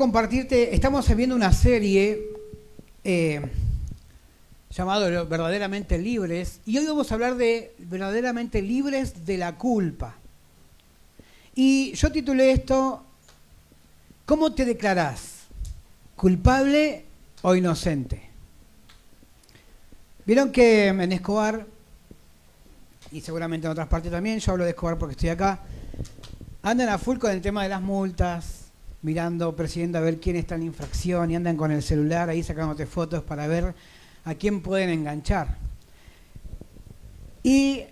compartirte, estamos viendo una serie llamado Verdaderamente Libres, y hoy vamos a hablar de verdaderamente libres de la culpa. Y yo titulé esto, ¿cómo te declarás? ¿Culpable o inocente? Vieron que en Escobar, y seguramente en otras partes también, yo hablo de Escobar porque estoy acá, andan a full con el tema de las multas, mirando, persiguiendo a ver quién está en infracción, y andan con el celular ahí sacándote fotos para ver a quién pueden enganchar. Y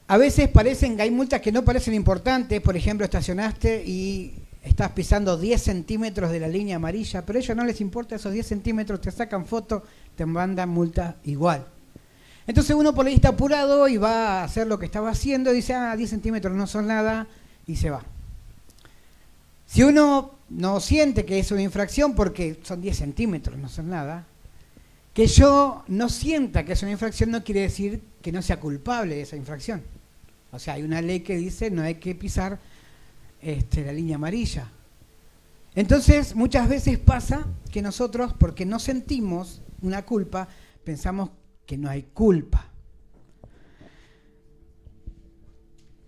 a veces parecen que hay multas que no parecen importantes. Por ejemplo, estacionaste y estás pisando 10 centímetros de la línea amarilla, pero a ellos no les importa esos 10 centímetros, te sacan foto, te mandan multa igual. Entonces uno por ahí está apurado y va a hacer lo que estaba haciendo y dice, 10 centímetros no son nada, y se va. Si uno no siente que es una infracción porque son 10 centímetros, no son nada, que yo no sienta que es una infracción no quiere decir que no sea culpable de esa infracción. O sea, hay una ley que dice no hay que pisar la línea amarilla. Entonces, muchas veces pasa que nosotros, porque no sentimos una culpa, pensamos que no hay culpa.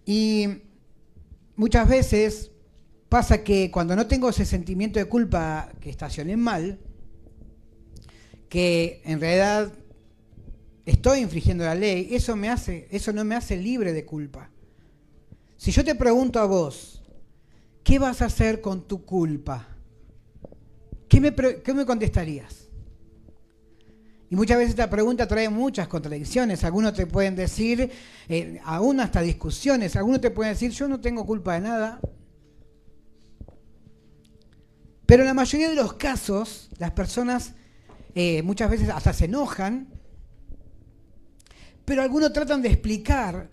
Y muchas veces pasa que cuando no tengo ese sentimiento de culpa que estacioné mal, que en realidad estoy infringiendo la ley, eso no me hace libre de culpa. Si yo te pregunto a vos, ¿qué vas a hacer con tu culpa? ¿Qué me contestarías? Y muchas veces esta pregunta trae muchas contradicciones. Algunos te pueden decir, aún hasta discusiones, algunos te pueden decir, yo no tengo culpa de nada. Pero en la mayoría de los casos, las personas muchas veces hasta se enojan, pero algunos tratan de explicar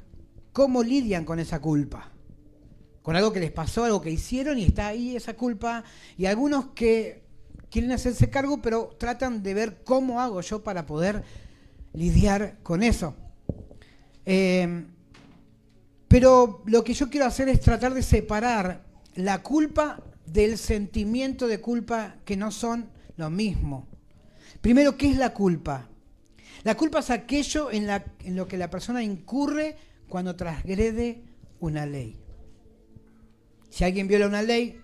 cómo lidian con esa culpa. Con algo que les pasó, algo que hicieron y está ahí esa culpa. Y algunos que quieren hacerse cargo, pero tratan de ver cómo hago yo para poder lidiar con eso. Pero lo que yo quiero hacer es tratar de separar la culpa del sentimiento de culpa, que no son lo mismo. Primero, ¿qué es la culpa? La culpa es aquello en lo que la persona incurre cuando transgrede una ley. Si alguien viola una ley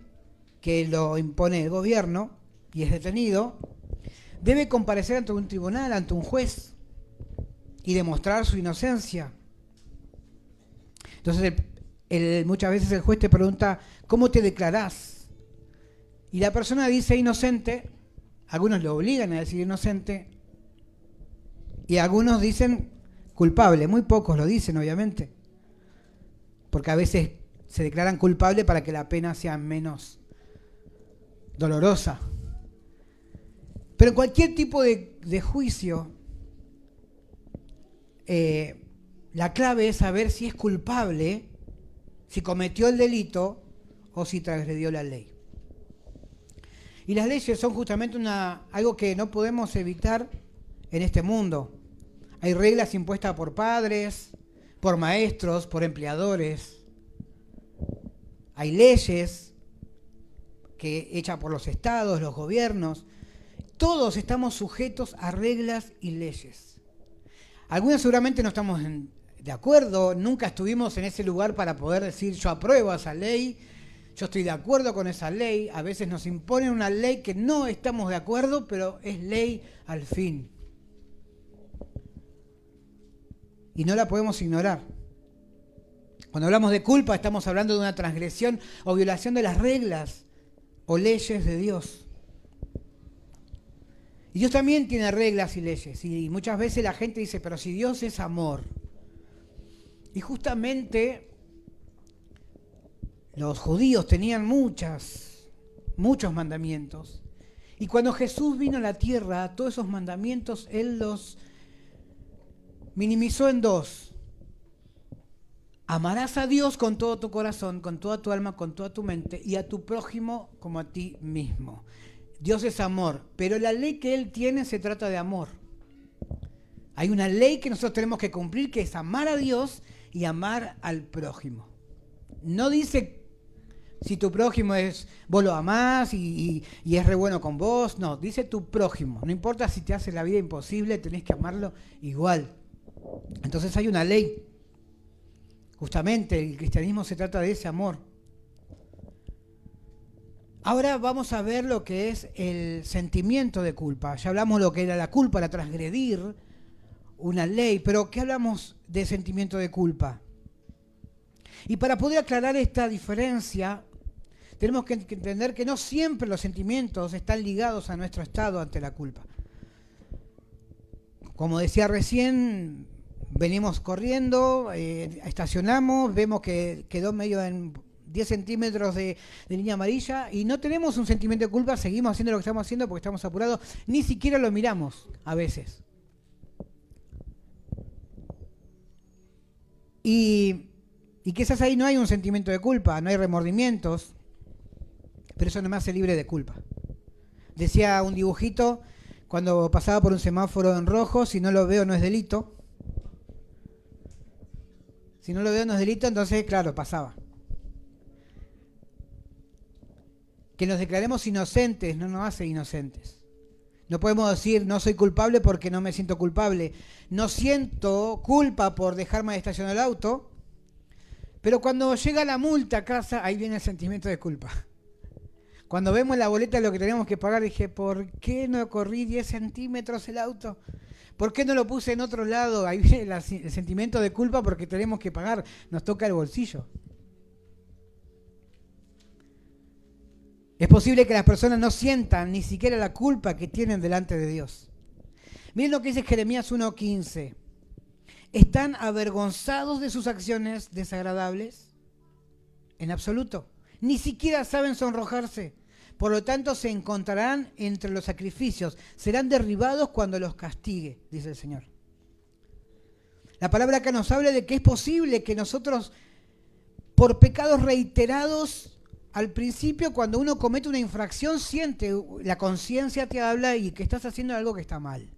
que lo impone el gobierno y es detenido, debe comparecer ante un tribunal, ante un juez, y demostrar su inocencia. Entonces, muchas veces el juez te pregunta, ¿cómo te declarás? Y la persona dice inocente, algunos lo obligan a decir inocente, y algunos dicen culpable, muy pocos lo dicen obviamente, porque a veces se declaran culpable para que la pena sea menos dolorosa. Pero en cualquier tipo de juicio, la clave es saber si es culpable, si cometió el delito o si transgredió la ley. Y las leyes son justamente algo que no podemos evitar en este mundo. Hay reglas impuestas por padres, por maestros, por empleadores. Hay leyes hechas por los estados, los gobiernos. Todos estamos sujetos a reglas y leyes. Algunos seguramente no estamos de acuerdo, nunca estuvimos en ese lugar para poder decir yo apruebo esa ley, yo estoy de acuerdo con esa ley. A veces nos imponen una ley que no estamos de acuerdo, pero es ley al fin. Y no la podemos ignorar. Cuando hablamos de culpa, estamos hablando de una transgresión o violación de las reglas o leyes de Dios. Y Dios también tiene reglas y leyes. Y muchas veces la gente dice, pero si Dios es amor. Y justamente los judíos tenían muchos mandamientos. Y cuando Jesús vino a la tierra, todos esos mandamientos Él los minimizó en 2. Amarás a Dios con todo tu corazón, con toda tu alma, con toda tu mente, y a tu prójimo como a ti mismo. Dios es amor, pero la ley que Él tiene se trata de amor. Hay una ley que nosotros tenemos que cumplir, que es amar a Dios y amar al prójimo. No dice Si tu prójimo es, vos lo amás y es re bueno con vos, no, dice tu prójimo. No importa si te hace la vida imposible, tenés que amarlo igual. Entonces hay una ley. Justamente el cristianismo se trata de ese amor. Ahora vamos a ver lo que es el sentimiento de culpa. Ya hablamos lo que era la culpa, la transgredir una ley, pero ¿qué hablamos de sentimiento de culpa? Y para poder aclarar esta diferencia, tenemos que entender que no siempre los sentimientos están ligados a nuestro estado ante la culpa. Como decía recién, venimos corriendo, estacionamos, vemos que quedó medio en 10 centímetros de línea amarilla y no tenemos un sentimiento de culpa, seguimos haciendo lo que estamos haciendo porque estamos apurados, ni siquiera lo miramos a veces. Y quizás ahí no hay un sentimiento de culpa, no hay remordimientos, pero eso no me hace libre de culpa. Decía un dibujito, cuando pasaba por un semáforo en rojo, si no lo veo no es delito. Si no lo veo no es delito, entonces, claro, pasaba. Que nos declaremos inocentes no nos hace inocentes. No podemos decir no soy culpable porque no me siento culpable. No siento culpa por dejarme de estacionar el auto, pero cuando llega la multa a casa, ahí viene el sentimiento de culpa. Cuando vemos la boleta de lo que tenemos que pagar, dije, ¿por qué no corrí 10 centímetros el auto? ¿Por qué no lo puse en otro lado? Ahí viene el sentimiento de culpa porque tenemos que pagar, nos toca el bolsillo. Es posible que las personas no sientan ni siquiera la culpa que tienen delante de Dios. Miren lo que dice Jeremías 1:15. ¿Están avergonzados de sus acciones desagradables? En absoluto. Ni siquiera saben sonrojarse. Por lo tanto, se encontrarán entre los sacrificios. Serán derribados cuando los castigue, dice el Señor. La palabra acá nos habla de que es posible que nosotros, por pecados reiterados, al principio, cuando uno comete una infracción, siente, la conciencia te habla y que estás haciendo algo que está mal.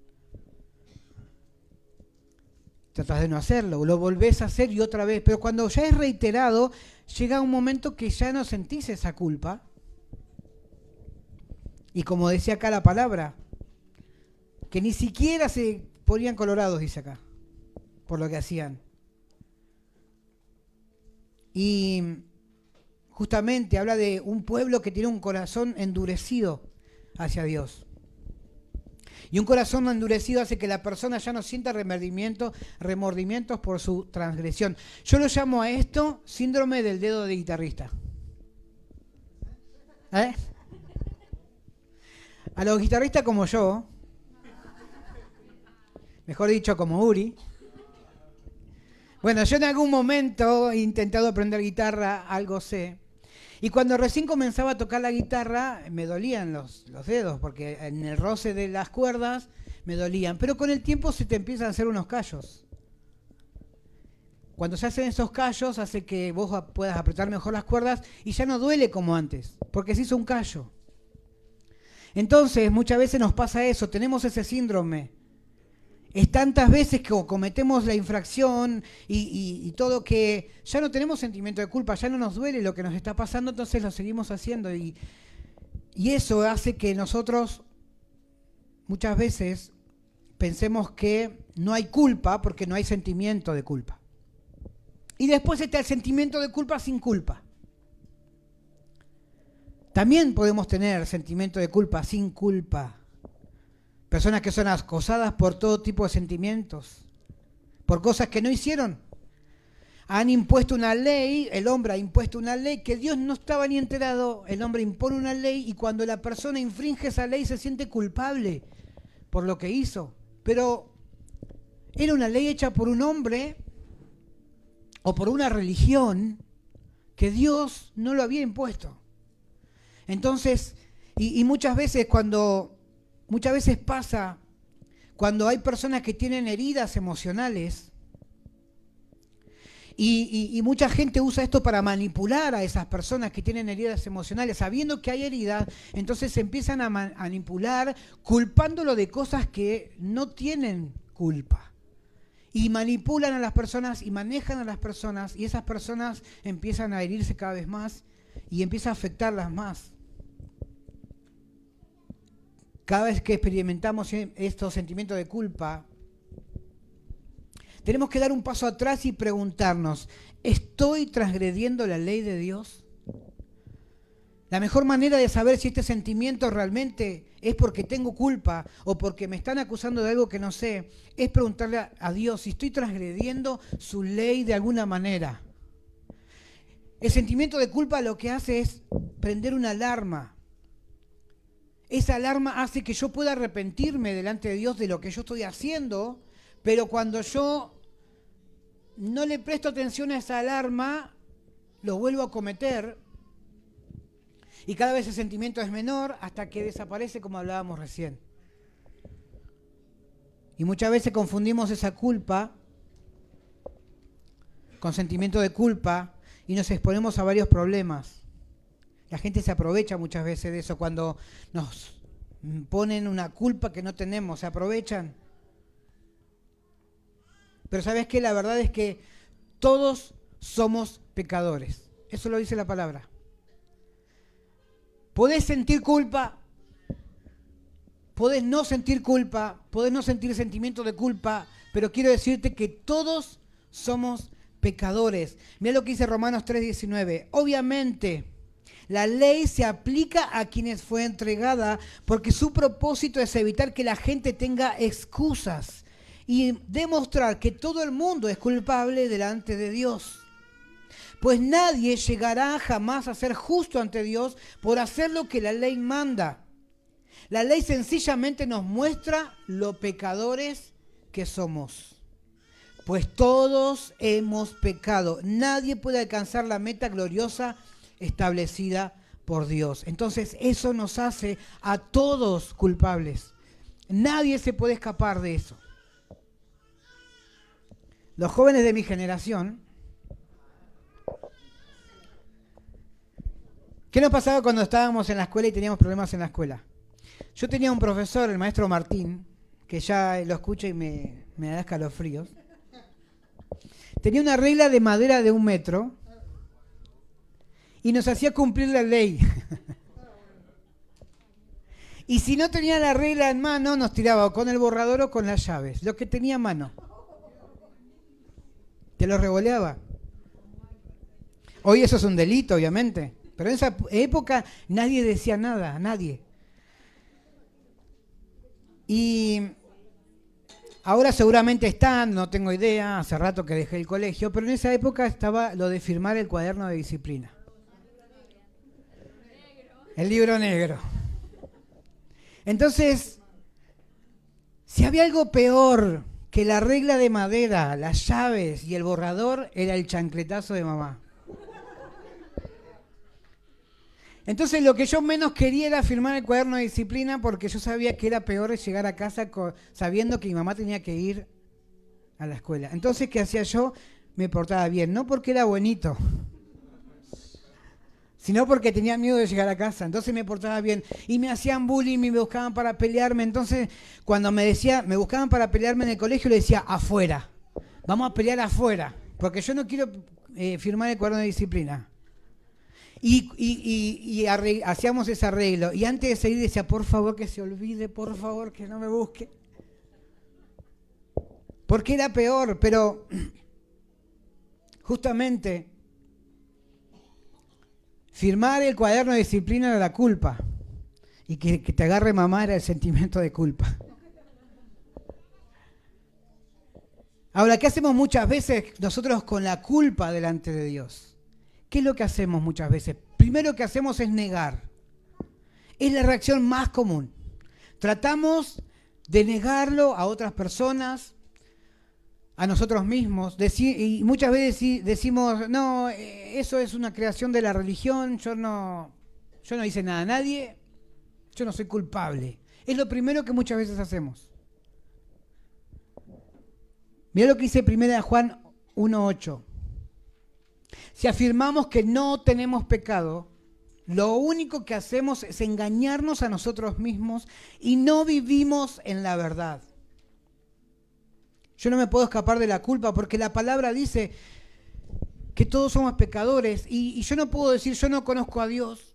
Tratas de no hacerlo, lo volvés a hacer y otra vez. Pero cuando ya es reiterado, llega un momento que ya no sentís esa culpa. Y como decía acá la palabra, que ni siquiera se ponían colorados, dice acá, por lo que hacían. Y justamente habla de un pueblo que tiene un corazón endurecido hacia Dios. Y un corazón endurecido hace que la persona ya no sienta remordimientos por su transgresión. Yo lo llamo a esto síndrome del dedo de guitarrista. A los guitarristas como yo, mejor dicho como Uri. Bueno, yo en algún momento he intentado aprender guitarra, algo sé. Y cuando recién comenzaba a tocar la guitarra, me dolían los dedos, porque en el roce de las cuerdas me dolían. Pero con el tiempo se te empiezan a hacer unos callos. Cuando se hacen esos callos, hace que vos puedas apretar mejor las cuerdas y ya no duele como antes, porque se hizo un callo. Entonces, muchas veces nos pasa eso, tenemos ese síndrome. Es tantas veces que cometemos la infracción y todo que ya no tenemos sentimiento de culpa, ya no nos duele lo que nos está pasando, entonces lo seguimos haciendo. Y eso hace que nosotros muchas veces pensemos que no hay culpa porque no hay sentimiento de culpa. Y después está el sentimiento de culpa sin culpa. También podemos tener sentimiento de culpa sin culpa. Personas que son acosadas por todo tipo de sentimientos, por cosas que no hicieron. Han impuesto una ley, el hombre ha impuesto una ley que Dios no estaba ni enterado. El hombre impone una ley y cuando la persona infringe esa ley se siente culpable por lo que hizo. Pero era una ley hecha por un hombre o por una religión que Dios no lo había impuesto. Entonces, y muchas veces pasa cuando hay personas que tienen heridas emocionales y mucha gente usa esto para manipular a esas personas que tienen heridas emocionales, sabiendo que hay heridas, entonces se empiezan a manipular culpándolo de cosas que no tienen culpa. Y manipulan a las personas y manejan a las personas y esas personas empiezan a herirse cada vez más y empieza a afectarlas más. Cada vez que experimentamos estos sentimientos de culpa, tenemos que dar un paso atrás y preguntarnos, ¿estoy transgrediendo la ley de Dios? La mejor manera de saber si este sentimiento realmente es porque tengo culpa o porque me están acusando de algo que no sé, es preguntarle a Dios si estoy transgrediendo su ley de alguna manera. El sentimiento de culpa lo que hace es prender una alarma. Esa alarma hace que yo pueda arrepentirme delante de Dios de lo que yo estoy haciendo, pero cuando yo no le presto atención a esa alarma, lo vuelvo a cometer y cada vez el sentimiento es menor hasta que desaparece, como hablábamos recién. Y muchas veces confundimos esa culpa con sentimiento de culpa y nos exponemos a varios problemas. La gente se aprovecha muchas veces de eso cuando nos ponen una culpa que no tenemos, se aprovechan. Pero ¿sabes qué? La verdad es que todos somos pecadores. Eso lo dice la palabra. Podés sentir culpa, podés no sentir culpa, podés no sentir sentimiento de culpa, pero quiero decirte que todos somos pecadores. Mira lo que dice Romanos 3:19. Obviamente, la ley se aplica a quienes fue entregada porque su propósito es evitar que la gente tenga excusas y demostrar que todo el mundo es culpable delante de Dios. Pues nadie llegará jamás a ser justo ante Dios por hacer lo que la ley manda. La ley sencillamente nos muestra lo pecadores que somos. Pues todos hemos pecado. Nadie puede alcanzar la meta gloriosa establecida por Dios. Entonces eso nos hace a todos culpables. Nadie se puede escapar de eso. Los jóvenes de mi generación, ¿qué nos pasaba cuando estábamos en la escuela y teníamos problemas en la escuela? Yo tenía un profesor, el maestro Martín, que ya lo escucho y me da escalofríos. Tenía una regla de madera de 1 metro y nos hacía cumplir la ley. Y si no tenía la regla en mano, nos tiraba o con el borrador o con las llaves, lo que tenía a mano. Te lo revoleaba. Hoy eso es un delito, obviamente. Pero en esa época nadie decía nada, nadie. Y ahora seguramente están, no tengo idea, hace rato que dejé el colegio, pero en esa época estaba lo de firmar el cuaderno de disciplina. El libro negro. Entonces, si había algo peor que la regla de madera, las llaves y el borrador, era el chancletazo de mamá. Entonces lo que yo menos quería era firmar el cuaderno de disciplina porque yo sabía que era peor llegar a casa sabiendo que mi mamá tenía que ir a la escuela. Entonces, ¿qué hacía yo? Me portaba bien, no porque era buenito, sino porque tenía miedo de llegar a casa. Entonces me portaba bien y me hacían bullying y me buscaban para pelearme. Entonces, cuando me buscaban para pelearme en el colegio, le decía, afuera, vamos a pelear afuera, porque yo no quiero firmar el cuaderno de disciplina. Y hacíamos ese arreglo. Y antes de salir decía, por favor que se olvide, por favor que no me busque. Porque era peor, pero justamente firmar el cuaderno de disciplina era la culpa. Y que te agarre mamá era el sentimiento de culpa. Ahora, ¿qué hacemos muchas veces nosotros con la culpa delante de Dios? ¿Qué es lo que hacemos muchas veces? Primero que hacemos es negar. Es la reacción más común. Tratamos de negarlo a otras personas, a nosotros mismos. Y muchas veces decimos, no, eso es una creación de la religión, yo no hice nada a nadie, yo no soy culpable. Es lo primero que muchas veces hacemos. Mirá lo que dice 1 Juan 1:8. Si afirmamos que no tenemos pecado, lo único que hacemos es engañarnos a nosotros mismos y no vivimos en la verdad. Yo no me puedo escapar de la culpa porque la palabra dice que todos somos pecadores y yo no puedo decir yo no conozco a Dios.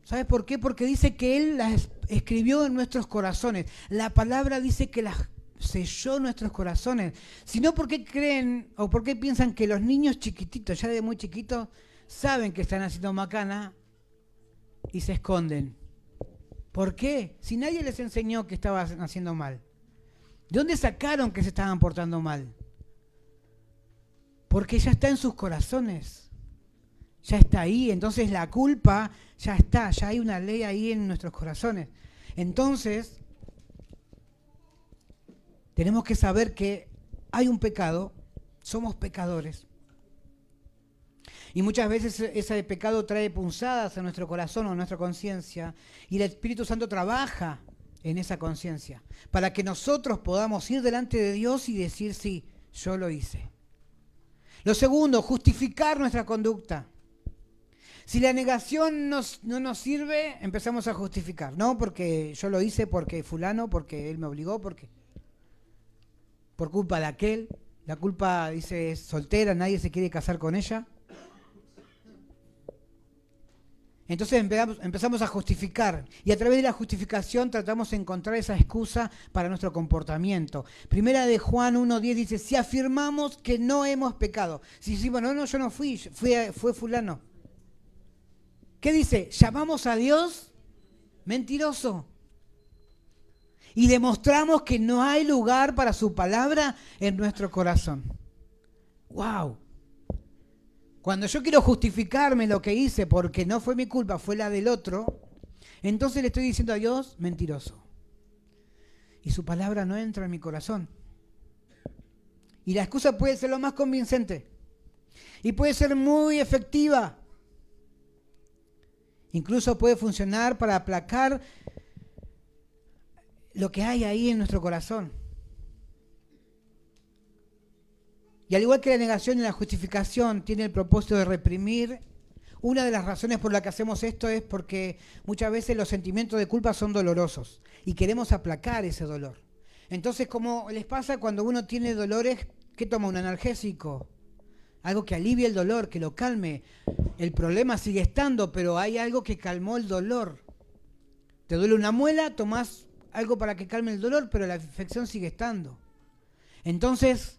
¿Sabes por qué? Porque dice que Él las escribió en nuestros corazones. La palabra dice que las selló en nuestros corazones. Si no, ¿por qué creen o por qué piensan que los niños chiquititos, ya de muy chiquitos, saben que están haciendo macana y se esconden? ¿Por qué? Si nadie les enseñó que estaban haciendo mal. ¿De dónde sacaron que se estaban portando mal? Porque ya está en sus corazones. Ya está ahí. Entonces la culpa ya está. Ya hay una ley ahí en nuestros corazones. Entonces, tenemos que saber que hay un pecado. Somos pecadores. Y muchas veces ese pecado trae punzadas a nuestro corazón o a nuestra conciencia. Y el Espíritu Santo trabaja en esa conciencia para que nosotros podamos ir delante de Dios y decir, sí, yo lo hice. Lo segundo, justificar nuestra conducta. Si la negación no nos sirve, empezamos a justificar. No, porque yo lo hice, porque fulano, porque él me obligó, porque por culpa de aquel. La culpa, dice, es soltera, nadie se quiere casar con ella. Entonces empezamos a justificar y a través de la justificación tratamos de encontrar esa excusa para nuestro comportamiento. Primera de Juan 1:10 dice, si afirmamos que no hemos pecado. Si decimos, no, yo no fue fulano. ¿Qué dice? Llamamos a Dios mentiroso. Y demostramos que no hay lugar para su palabra en nuestro corazón. ¡Wow! Cuando yo quiero justificarme lo que hice porque no fue mi culpa, fue la del otro, entonces le estoy diciendo a Dios, mentiroso. Y su palabra no entra en mi corazón. Y la excusa puede ser lo más convincente. Y puede ser muy efectiva. Incluso puede funcionar para aplacar lo que hay ahí en nuestro corazón. Y al igual que la negación y la justificación tiene el propósito de reprimir, una de las razones por las que hacemos esto es porque muchas veces los sentimientos de culpa son dolorosos y queremos aplacar ese dolor. Entonces, ¿cómo les pasa cuando uno tiene dolores? ¿Qué toma? Un analgésico. Algo que alivie el dolor, que lo calme. El problema sigue estando, pero hay algo que calmó el dolor. Te duele una muela, tomás algo para que calme el dolor, pero la infección sigue estando. Entonces,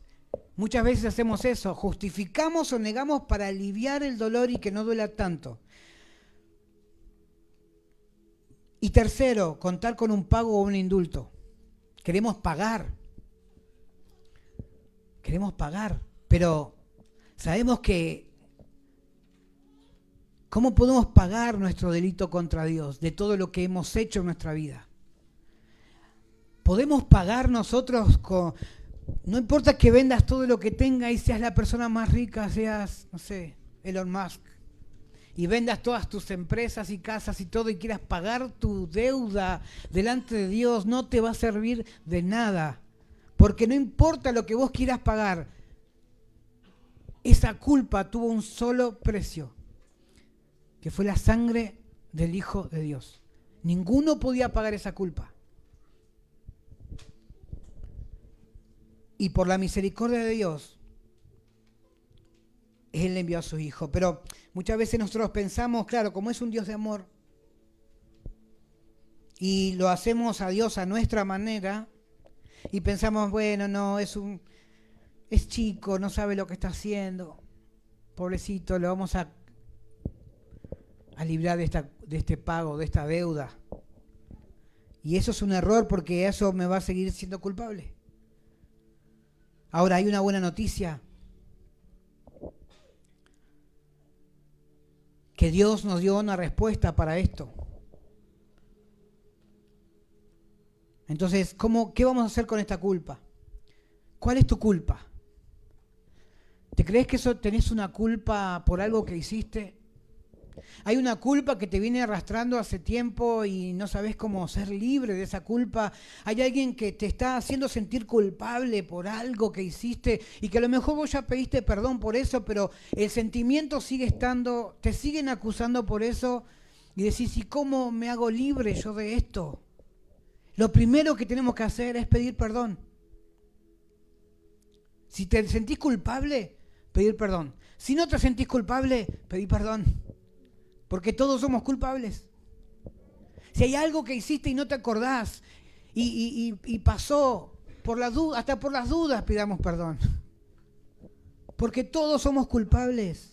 muchas veces hacemos eso, justificamos o negamos para aliviar el dolor y que no duela tanto. Y tercero, contar con un pago o un indulto. Queremos pagar, pero sabemos que ¿cómo podemos pagar nuestro delito contra Dios de todo lo que hemos hecho en nuestra vida? Podemos pagar nosotros con... No importa que vendas todo lo que tengas y seas la persona más rica, seas, no sé, Elon Musk, y vendas todas tus empresas y casas y todo y quieras pagar tu deuda delante de Dios, no te va a servir de nada. Porque no importa lo que vos quieras pagar, esa culpa tuvo un solo precio, que fue la sangre del Hijo de Dios. Ninguno podía pagar esa culpa. Y por la misericordia de Dios, Él le envió a su Hijo. Pero muchas veces nosotros pensamos, claro, como es un Dios de amor, y lo hacemos a Dios a nuestra manera, y pensamos, bueno, no, es chico, no sabe lo que está haciendo, pobrecito, lo vamos a librar de este pago, de esta deuda. Y eso es un error porque eso me va a seguir siendo culpable. Ahora, hay una buena noticia. Que Dios nos dio una respuesta para esto. Entonces, ¿qué vamos a hacer con esta culpa? ¿Cuál es tu culpa? ¿Te crees que tenés una culpa por algo que hiciste? Hay una culpa que te viene arrastrando hace tiempo y no sabes cómo ser libre de esa culpa. Hay alguien que te está haciendo sentir culpable por algo que hiciste y que a lo mejor vos ya pediste perdón por eso, pero el sentimiento sigue estando, te siguen acusando por eso y decís, ¿y cómo me hago libre yo de esto? Lo primero que tenemos que hacer es pedir perdón. Si te sentís culpable, pedir perdón. Si no te sentís culpable, pedí perdón. Porque todos somos culpables. Si hay algo que hiciste y no te acordás y pasó por la duda, hasta por las dudas pidamos perdón. Porque todos somos culpables.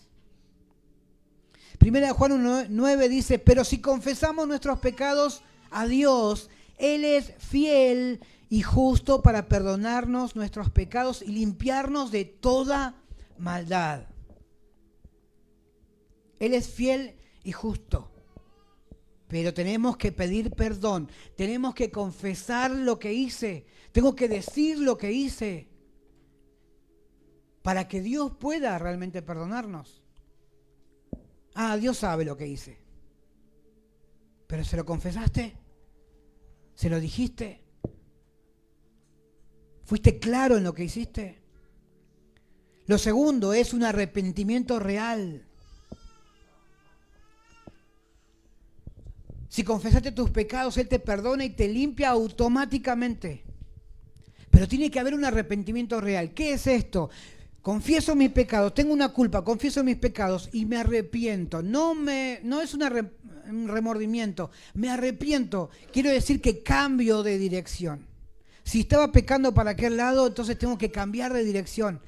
Primera de Juan 1:9 dice, pero si confesamos nuestros pecados a Dios, Él es fiel y justo para perdonarnos nuestros pecados y limpiarnos de toda maldad. Él es fiel y justo. Pero tenemos que pedir perdón, tenemos que confesar lo que hice, tengo que decir lo que hice para que Dios pueda realmente perdonarnos. Dios sabe lo que hice. ¿Pero se lo confesaste? ¿Se lo dijiste? ¿Fuiste claro en lo que hiciste? Lo segundo es un arrepentimiento real. Si confesaste tus pecados, Él te perdona y te limpia automáticamente. Pero tiene que haber un arrepentimiento real. ¿Qué es esto? Confieso mis pecados, tengo una culpa, confieso mis pecados y me arrepiento. No es un remordimiento, me arrepiento. Quiero decir que cambio de dirección. Si estaba pecando para aquel lado, entonces tengo que cambiar de dirección.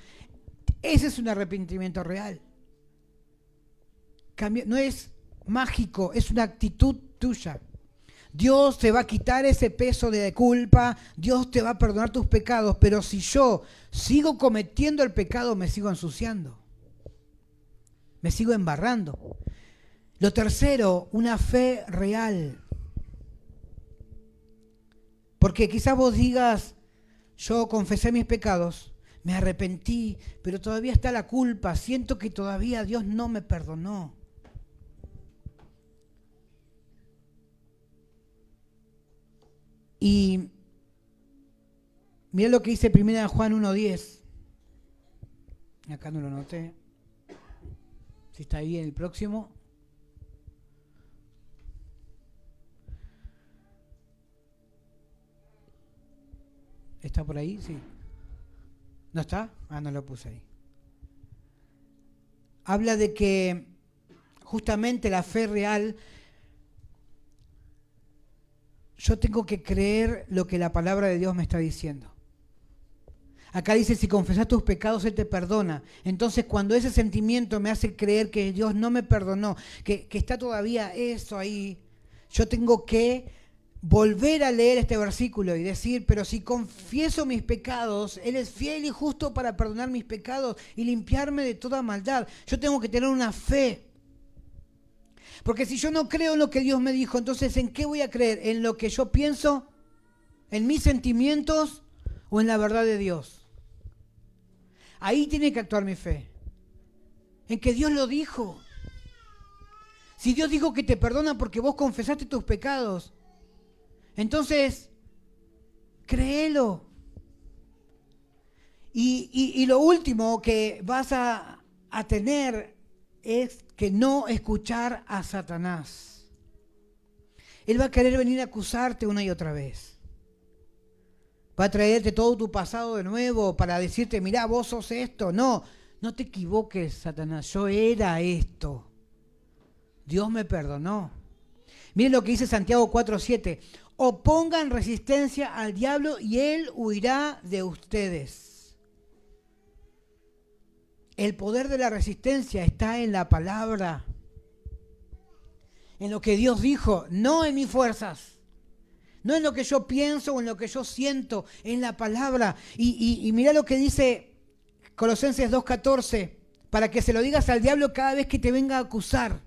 Ese es un arrepentimiento real. No es mágico, es una actitud tuya. Dios te va a quitar ese peso de culpa, Dios te va a perdonar tus pecados, pero si yo sigo cometiendo el pecado, me sigo ensuciando, me sigo embarrando. Lo tercero, una fe real. Porque quizás vos digas, yo confesé mis pecados, me arrepentí, pero todavía está la culpa, siento que todavía Dios no me perdonó. Y mira lo que dice 1 Juan 1:10. Acá no lo noté. Si está ahí en el próximo. ¿Está por ahí? Sí. ¿No está? No lo puse ahí. Habla de que justamente la fe real, yo tengo que creer lo que la palabra de Dios me está diciendo. Acá dice, si confesas tus pecados, Él te perdona. Entonces, cuando ese sentimiento me hace creer que Dios no me perdonó, que está todavía eso ahí, yo tengo que volver a leer este versículo y decir, pero si confieso mis pecados, Él es fiel y justo para perdonar mis pecados y limpiarme de toda maldad. Yo tengo que tener una fe. Porque si yo no creo en lo que Dios me dijo, entonces ¿en qué voy a creer? ¿En lo que yo pienso? ¿En mis sentimientos? ¿O en la verdad de Dios? Ahí tiene que actuar mi fe. En que Dios lo dijo. Si Dios dijo que te perdona porque vos confesaste tus pecados, entonces créelo. Y lo último que vas a tener es que no escuchar a Satanás. Él va a querer venir a acusarte una y otra vez. Va a traerte todo tu pasado de nuevo para decirte, mirá, vos sos esto. No te equivoques, Satanás, yo era esto. Dios me perdonó. Miren lo que dice Santiago 4:7. Opongan resistencia al diablo y él huirá de ustedes. El poder de la resistencia está en la palabra, en lo que Dios dijo, no en mis fuerzas, no en lo que yo pienso o en lo que yo siento, en la palabra. Y mirá lo que dice Colosenses 2:14, para que se lo digas al diablo cada vez que te venga a acusar.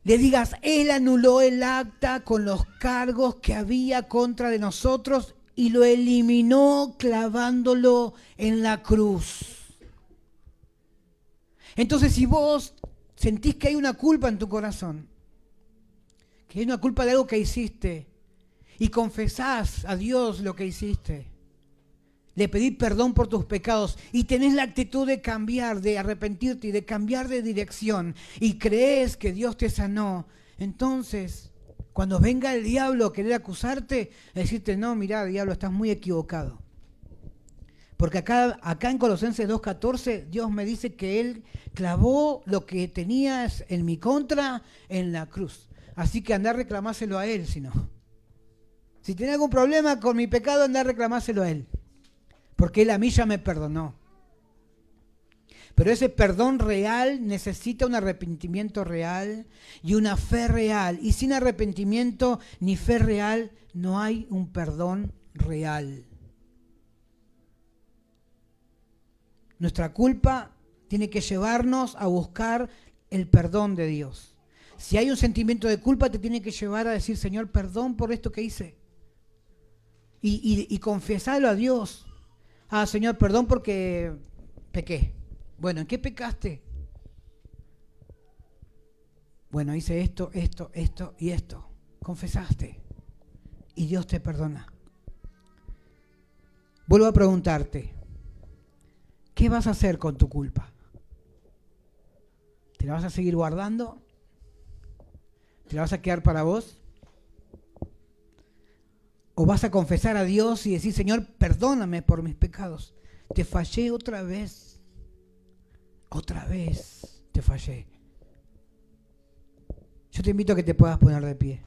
Le digas, Él anuló el acta con los cargos que había contra de nosotros y lo eliminó clavándolo en la cruz. Entonces, si vos sentís que hay una culpa en tu corazón, que hay una culpa de algo que hiciste, y confesás a Dios lo que hiciste, le pedís perdón por tus pecados y tenés la actitud de cambiar, de arrepentirte y de cambiar de dirección, y crees que Dios te sanó, entonces, cuando venga el diablo a querer acusarte, a decirte, no, mirá, diablo, estás muy equivocado. Porque acá en Colosenses 2:14 Dios me dice que Él clavó lo que tenías en mi contra en la cruz. Así que andá a reclamárselo a Él, si no. Si tiene algún problema con mi pecado, andá a reclamárselo a Él. Porque Él a mí ya me perdonó. Pero ese perdón real necesita un arrepentimiento real y una fe real. Y sin arrepentimiento ni fe real no hay un perdón real. Nuestra culpa tiene que llevarnos a buscar el perdón de Dios. Si hay un sentimiento de culpa, te tiene que llevar a decir, Señor, perdón por esto que hice. Y confesarlo a Dios. Ah, Señor, perdón porque pequé. Bueno, ¿en qué pecaste? Bueno, hice esto y esto. Confesaste. Y Dios te perdona. Vuelvo a preguntarte. ¿Qué vas a hacer con tu culpa? ¿Te la vas a seguir guardando? ¿Te la vas a quedar para vos? ¿O vas a confesar a Dios y decir, Señor, perdóname por mis pecados? Te fallé otra vez. Otra vez te fallé. Yo te invito a que te puedas poner de pie.